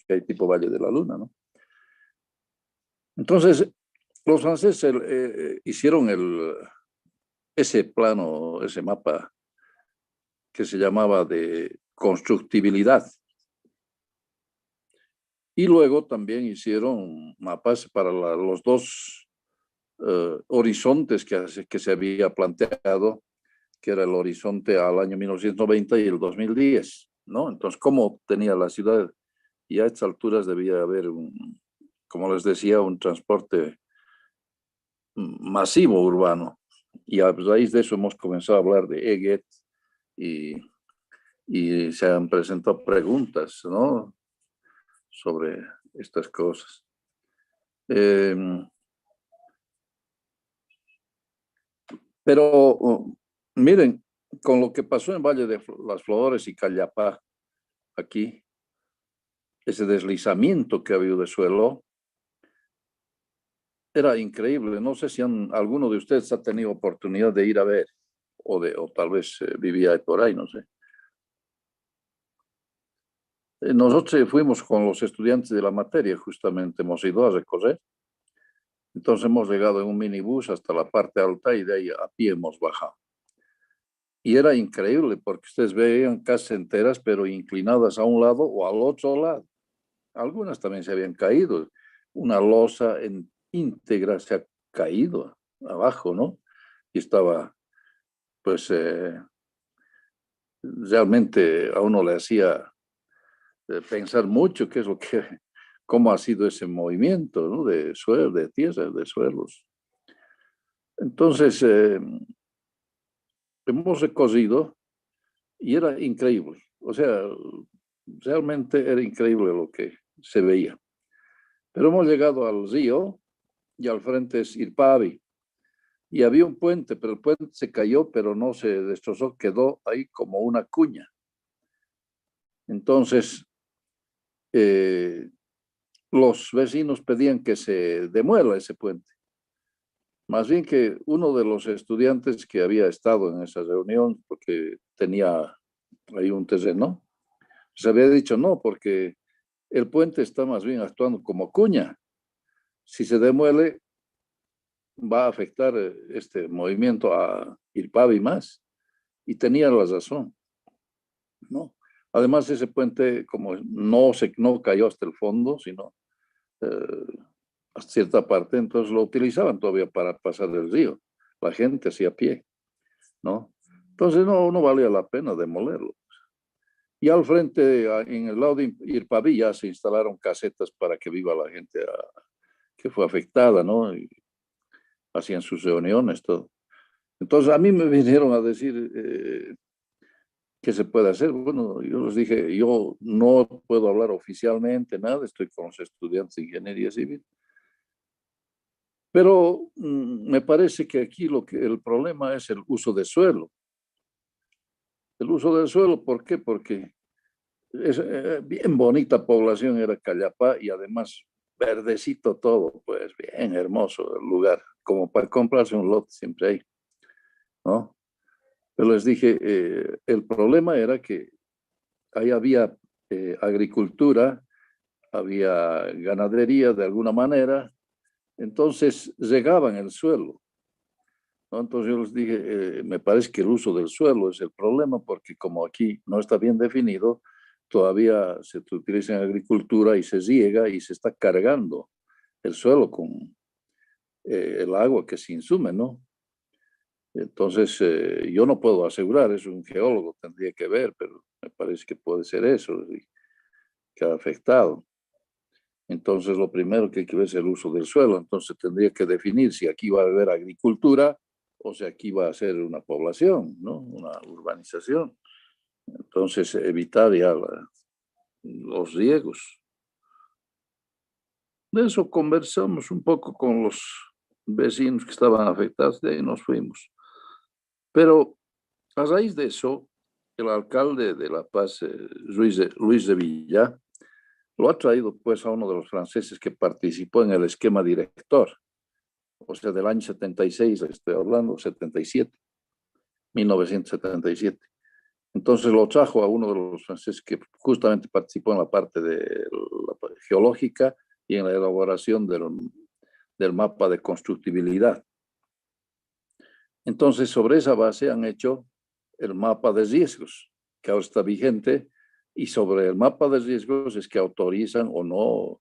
que hay tipo Valle de la Luna, ¿no? Entonces, los franceses hicieron ese plano, ese mapa que se llamaba de constructibilidad. Y luego también hicieron mapas para los dos horizontes que se había planteado, que era el horizonte al año 1990 y el 2010, ¿no? Entonces, ¿cómo tenía la ciudad? Y a estas alturas debía haber, como les decía, un transporte masivo urbano. Y a raíz de eso hemos comenzado a hablar de EGET y, y se han presentado preguntas, ¿no?, sobre estas cosas. Pero miren, con lo que pasó en Valle de las Flores y Callapá, aquí, ese deslizamiento que ha habido de suelo, era increíble. No sé si alguno de ustedes ha tenido oportunidad de ir a ver, o tal vez vivía por ahí, no sé. Nosotros fuimos con los estudiantes de la materia, justamente hemos ido a recorrer. Entonces hemos llegado en un minibús hasta la parte alta y de ahí a pie hemos bajado. Y era increíble porque ustedes veían casas enteras, pero inclinadas a un lado o al otro lado. Algunas también se habían caído. Una losa íntegra se ha caído abajo, ¿no? Y estaba, pues, realmente a uno le hacía pensar mucho qué es lo que, cómo ha sido ese movimiento, ¿no?, de suelo, de tierra, de suelos. Entonces, hemos recorrido y era increíble. O sea, realmente era increíble lo que se veía. Pero hemos llegado al río y al frente es Irpavi. Y había un puente, pero el puente se cayó, pero no se destrozó, quedó ahí como una cuña. Entonces, los vecinos pedían que se demuela ese puente. Más bien que uno de los estudiantes que había estado en esa reunión, porque tenía ahí un terreno, se había dicho no, porque el puente está más bien actuando como cuña. Si se demuele, va a afectar este movimiento a Irpavi más. Y tenía la razón, ¿no? Además, ese puente, como no cayó hasta el fondo, sino hasta cierta parte, entonces lo utilizaban todavía para pasar el río. La gente hacía pie, ¿no? Entonces no valía la pena demolerlo. Y al frente, en el lado de Irpavi, ya se instalaron casetas para que viva la gente que fue afectada, ¿no? Y hacían sus reuniones, todo. Entonces a mí me vinieron a decir qué se puede hacer. Bueno, yo les dije, yo no puedo hablar oficialmente, nada, estoy con los estudiantes de ingeniería civil. Pero me parece que aquí el problema es el uso de suelo. El uso del suelo, ¿por qué? Porque es bien bonita población era Callapá y además verdecito todo, pues bien hermoso el lugar, como para comprarse un lote siempre hay, ¿no? Pero les dije, el problema era que ahí había agricultura, había ganadería de alguna manera, entonces regaban el suelo, ¿no? Entonces yo les dije, me parece que el uso del suelo es el problema porque como aquí no está bien definido, todavía se utiliza en agricultura y se riega y se está cargando el suelo con el agua que se insume, ¿no? Entonces, yo no puedo asegurar, es un geólogo, tendría que ver, pero me parece que puede ser eso, que ha afectado. Entonces, lo primero que hay que ver es el uso del suelo. Entonces, tendría que definir si aquí va a haber agricultura o si aquí va a ser una población, ¿no? Una urbanización. Entonces, evitar ya los riegos. De eso conversamos un poco con los vecinos que estaban afectados, de ahí nos fuimos. Pero a raíz de eso, el alcalde de La Paz, Luis de Villa, lo ha traído pues a uno de los franceses que participó en el esquema director, o sea, del año 76, estoy hablando, 77, 1977. Entonces lo trajo a uno de los franceses que justamente participó en la parte de la geológica y en la elaboración del mapa de constructibilidad. Entonces, sobre esa base han hecho el mapa de riesgos, que ahora está vigente, y sobre el mapa de riesgos es que autorizan o no,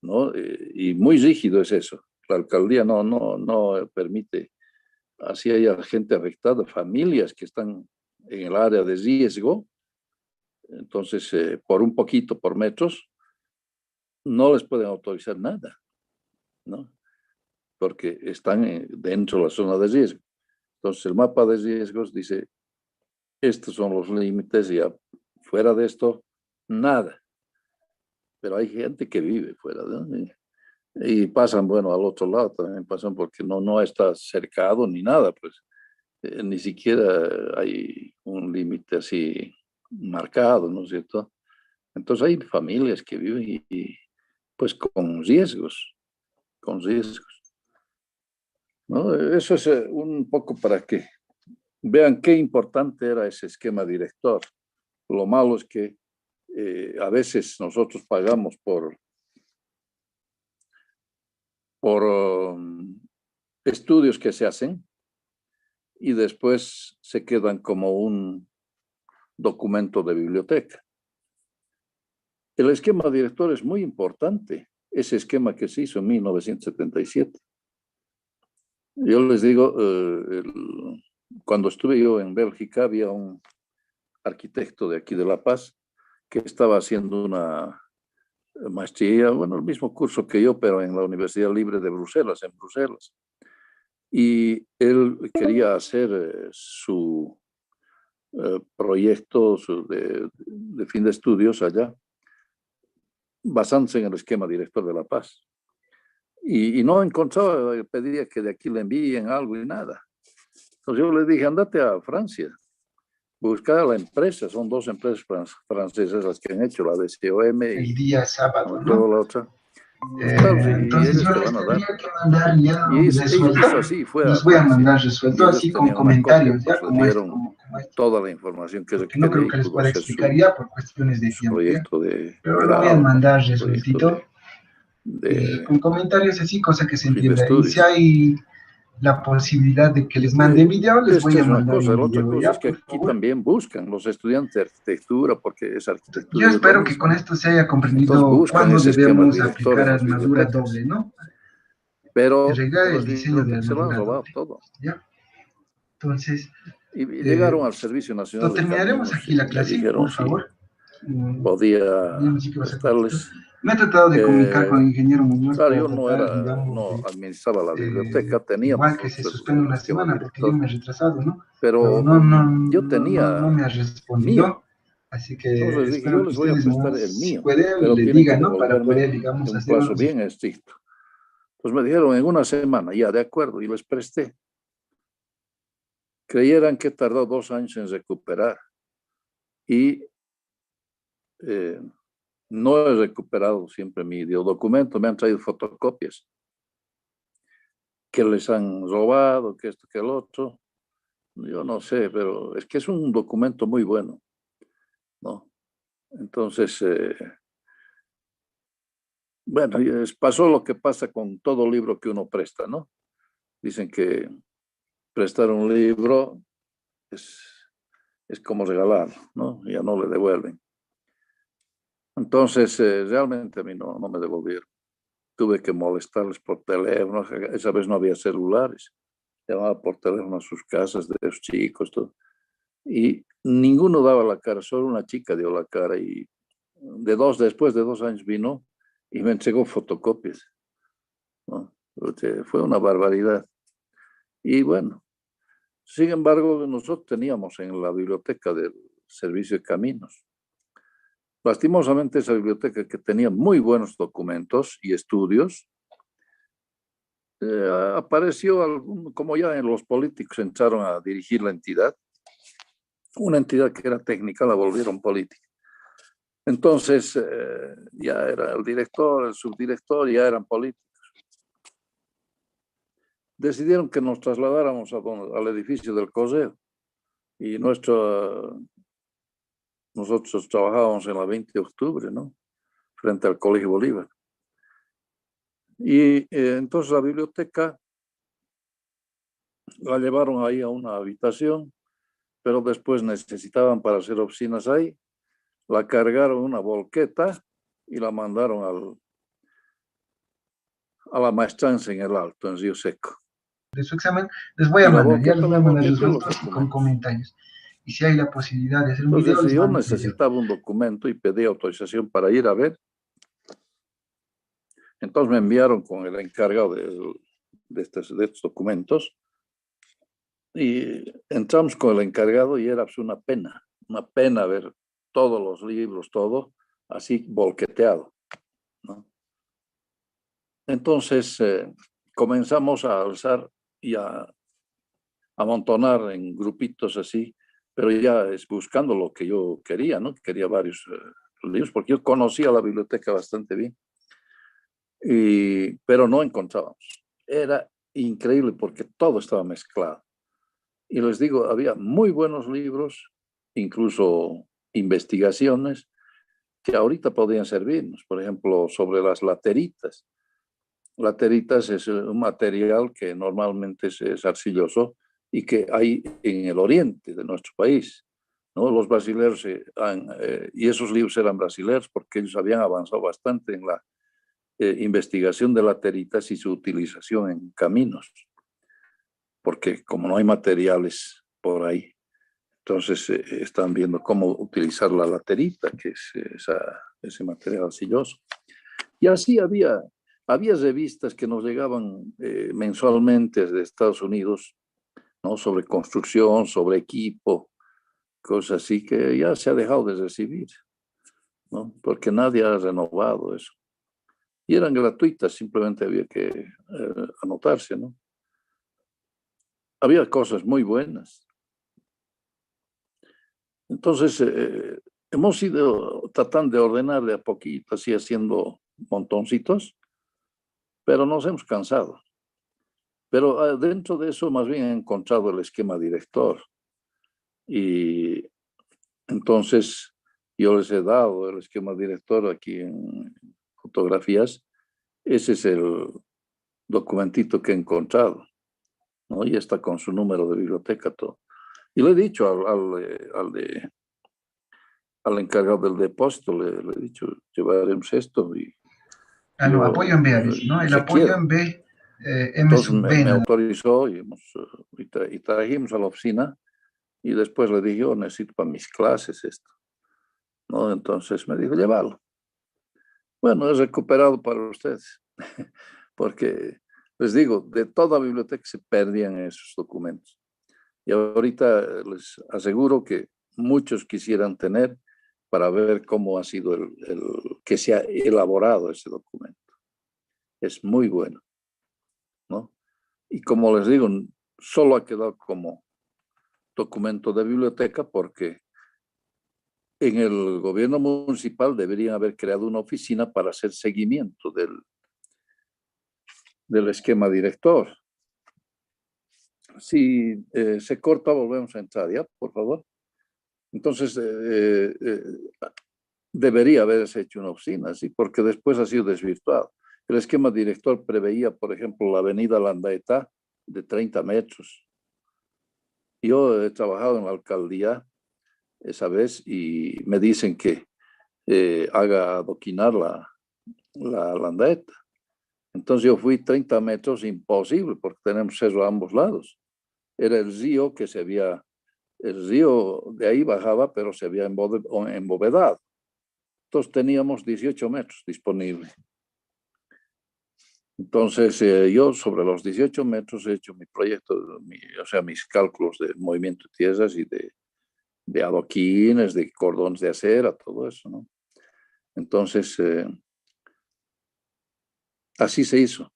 ¿no? Y muy rígido es eso. La alcaldía no permite, así hay gente afectada, familias que están en el área de riesgo, entonces por un poquito, por metros, no les pueden autorizar nada, ¿no? Porque están dentro de la zona de riesgo. Entonces el mapa de riesgos dice, estos son los límites y fuera de esto, nada. Pero hay gente que vive fuera de y pasan, bueno, al otro lado también pasan porque no está cercado ni nada, pues ni siquiera hay un límite así marcado, ¿no es cierto? Entonces hay familias que viven pues con riesgos, ¿no? Eso es un poco para que vean qué importante era ese esquema director. Lo malo es que a veces nosotros pagamos por estudios que se hacen y después se quedan como un documento de biblioteca. El esquema director es muy importante, ese esquema que se hizo en 1977. Yo les digo, cuando estuve yo en Bélgica había un arquitecto de aquí de La Paz que estaba haciendo una maestría, bueno, el mismo curso que yo, pero en la Universidad Libre de Bruselas, en Bruselas. Y él quería hacer su proyecto de fin de estudios allá, basándose en el esquema director de La Paz. Y no encontraba, pedía que de aquí le envíen algo y nada. Entonces yo le dije, andate a Francia, buscar a la empresa, son dos empresas francesas las que han hecho, la de COM el y día sábado, no ¿no? toda la otra. Buscarlos y Entonces ellos yo te les van a dar. tendría que mandar ya Y resuelto, hizo así, fue a les voy a Francia mandar y resuelto ellos así con tenían una copia, comentarios, pues ya le como esto, dieron como esto, toda la información que porque no requería creo y que les pudo pueda hacer explicar ya por cuestiones de su tiempo, ¿ya? proyecto de Pero lo voy a grado, ¿no? mandar Proyecto resueltito de con comentarios así, cosa que se fin de entienda. Y si estudios. hay la posibilidad de que les mande video, les voy Esta a es una mandar cosa. en La otra video, cosa ya, es que por aquí favor. también buscan los estudiantes de arquitectura, porque es Yo arquitectura y es lo espero que con mismo. esto se haya Entonces comprendido buscan cuándo ese esquema debemos director aplicar en las armadura bibliotecas, doble, ¿no? pero El las diseño de bibliotecas se lo han armadura robado doble, todo. ¿ya? Entonces, Y eh, llegaron al Servicio lo Nacional de terminaremos Caminos aquí y la le clase, dijeron por si favor. Mm, podía Digamos sí que va a ser cortito. prestarles. Me he tratado de comunicar con Eh, el ingeniero Muñoz claro, para yo tratar, digamos, no de administraba la biblioteca, teníamos igual que se nosotros suspende el una esquema semana porque yo director, me he retrasado, ¿no? Pero pero yo no tenía me ha mío. respondido. Así Entonces que les dije, yo espero que les voy a ustedes, prestar ¿no? el Si mío, pueden, pero le tienen que digan, ¿no? Para devolverme poder, digamos, en un hacer plazo unos... bien estricto. Pues me dijeron en una semana, ya de acuerdo, y les presté. Creyeran que tardó 2 años en recuperar y eh, no he recuperado siempre mi documento, me han traído fotocopias que les han robado, que esto, que el otro. Yo no sé, pero es que es un documento muy bueno, ¿no? Entonces, bueno, pasó lo que pasa con todo libro que uno presta, ¿no? Dicen que prestar un libro es, es como regalarlo, ¿no? Ya no le devuelven. Entonces, realmente a mí no me devolvieron. Tuve que molestarles por teléfono. Esa vez no había celulares. Llamaba por teléfono a sus casas de los chicos, todo. Y ninguno daba la cara, solo una chica dio la cara. Y después de 2 años vino y me entregó fotocopias, ¿no? Porque fue una barbaridad. Y bueno, sin embargo, nosotros teníamos en la biblioteca del Servicio de Caminos. Lastimosamente, esa biblioteca que tenía muy buenos documentos y estudios, apareció, como ya en los políticos entraron a dirigir la entidad, una entidad que era técnica la volvieron política. Entonces, ya era el director, el subdirector, ya eran políticos. Decidieron que nos trasladáramos al edificio del correo y nuestro nosotros trabajábamos en la 20 de octubre, ¿no? Frente al Colegio Bolívar. Y entonces la biblioteca la llevaron ahí a una habitación, pero después necesitaban para hacer oficinas ahí. La cargaron en una volqueta y la mandaron a la maestranza en el Alto, en Río Seco. De su examen, les voy a Y la mandar, ya les volqueta voy a les mandar volvió los todos los datos y con documentos. comentarios. Y si hay la posibilidad de hacer un video, Entonces les yo mando un video. necesitaba un documento y pedí autorización para ir a ver. Entonces me enviaron con el encargado de estos documentos y entramos con el encargado y era pues, una pena ver todos los libros, todo así volqueteado, ¿no? Entonces comenzamos a alzar y a amontonar en grupitos así, pero ya es buscando lo que yo quería, ¿no? Quería varios libros porque yo conocía la biblioteca bastante bien. Pero no encontrábamos. Era increíble porque todo estaba mezclado. Y les digo, había muy buenos libros, incluso investigaciones, que ahorita podrían servirnos. Por ejemplo, sobre las lateritas. Lateritas es un material que normalmente es arcilloso y que hay en el oriente de nuestro país, ¿no? Los brasileños, y esos libros eran brasileños porque ellos habían avanzado bastante en la investigación de lateritas y su utilización en caminos, porque como no hay materiales por ahí, entonces están viendo cómo utilizar la laterita, que es ese material arcilloso. Y así había revistas que nos llegaban mensualmente de Estados Unidos, ¿no? Sobre construcción, sobre equipo, cosas así que ya se ha dejado de recibir, ¿no? Porque nadie ha renovado eso. Y eran gratuitas, simplemente había que anotarse, ¿no? Había cosas muy buenas. Entonces, hemos ido tratando de ordenar de a poquito, así haciendo montoncitos, pero nos hemos cansado. Pero dentro de eso, más bien he encontrado el esquema director. Y entonces, yo les he dado el esquema director aquí en fotografías. Ese es el documentito que he encontrado, ¿no? Y está con su número de biblioteca, todo. Y le he dicho al encargado del depósito, le he dicho, llevaremos esto y No, apoyo en B, dice, ¿no? no El se apoyo quiera. en B, M Entonces sub B, me nada. autorizó y trajimos a la oficina y después le dije, yo necesito para mis clases esto, ¿no? Entonces me dijo, llévalo. Bueno, es recuperado para ustedes, porque les digo, de toda biblioteca se perdían esos documentos. Y ahorita les aseguro que muchos quisieran tener para ver cómo ha sido que se ha elaborado ese documento. Es muy bueno, ¿no? Y como les digo, solo ha quedado como documento de biblioteca porque en el gobierno municipal deberían haber creado una oficina para hacer seguimiento del esquema director. Si se corta, volvemos a entrar, ¿ya? Por favor. Entonces, debería haberse hecho una oficina, ¿sí? Porque después ha sido desvirtuado. El esquema director preveía, por ejemplo, la avenida Landaetá de 30 metros. Yo he trabajado en la alcaldía esa vez y me dicen que haga adoquinar la Landaeta. Entonces yo fui 30 metros, imposible, porque tenemos cerro a ambos lados. Era el río el río de ahí bajaba, pero se había embovedado. Entonces teníamos 18 metros disponibles. Entonces yo sobre los 18 metros he hecho mi proyecto, o sea, mis cálculos de movimiento de tierras y de adoquines, de cordones de acera, todo eso, ¿no? Entonces, así se hizo.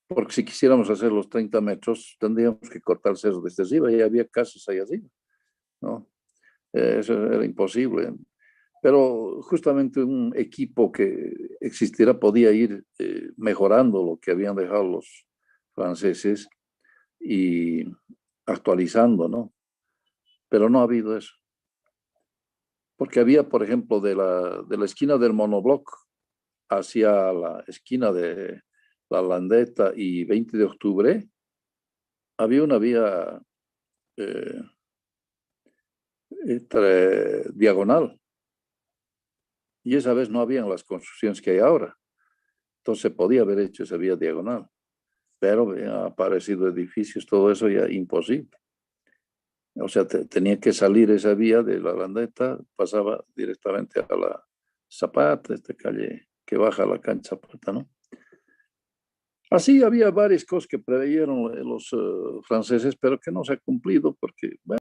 Porque si quisiéramos hacer los 30 metros, tendríamos que cortar el cerro desde arriba y había casas ahí arriba, ¿no? Eso era imposible. Pero justamente un equipo que existiera podía ir mejorando lo que habían dejado los franceses y actualizando, ¿no? Pero no ha habido eso. porque había, por ejemplo, de la esquina del monobloc hacia la esquina de la Landeta y 20 de octubre, había una vía eh, diagonal, y esa vez no habían las construcciones que hay ahora. Entonces se podía haber hecho esa vía diagonal, pero han aparecido edificios, todo eso ya imposible. O sea, tenía que salir esa vía de la Landeta, pasaba directamente a la Zapata, esta calle que baja a la cancha Zapata, ¿no? Así había varias cosas que preveyeron los franceses, pero que no se ha cumplido porque, bueno,